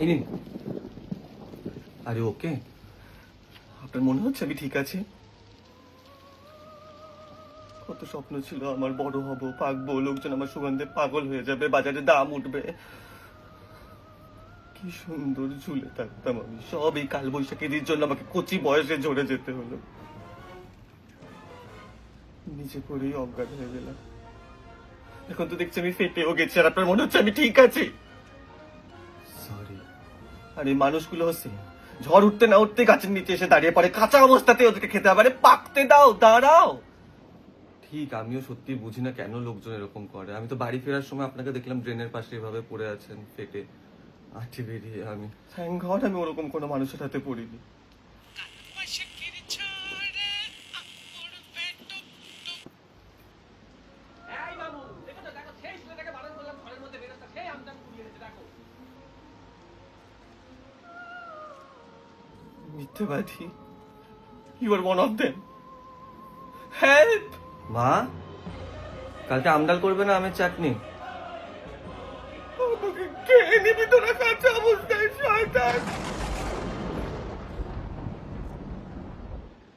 এই নিন। আরে ওকে, আপনার মনে হচ্ছে আমি ঠিক আছি? কত স্বপ্ন ছিল আমার, বড় হব, পাকবো, লোকজন আমার সুগন্ধে পাগল হয়ে যাবে, বাজারে দাম উঠবে, কি সুন্দর ঝুলে থাকতাম আমি। সব এই কালবৈশাখীর জন্য আমাকে কচি বয়সে ঝরে যেতে হলো। নিচে পড়েই অজ্ঞান হয়ে গেলাম। এখন তো দেখছি আমি ফেটেও গেছি, আর আপনার মনে হচ্ছে আমি ঠিক আছি। সরি। আর এই মানুষগুলো হচ্ছে ঝড় উঠতে না উঠতে গাছের নিচে এসে দাঁড়িয়ে পড়ে, কাঁচা অবস্থাতে ওদেরকে খেতে হবে। পাকতে দাও, দাঁড়াও। ঠিক, আমিও সত্যি বুঝি না কেন লোকজন এরকম করে। আমি তো বাড়ি ফেরার সময় আপনাকে দেখলাম ড্রেনের পাশে এভাবে পড়ে আছেন, ফেটে আঠি বেরিয়ে। আমি থ্যাংক গড আমি ওরকম কোনো মানুষের হাতে পড়িনি। মিথ্যেবাদী, you are one of them. Help! মা, কালকে আমডাল করবে না আমের চাটনি? আমাকে খেয়ে নিবি তোরা কাঁচা অবস্থায়, শয়তান।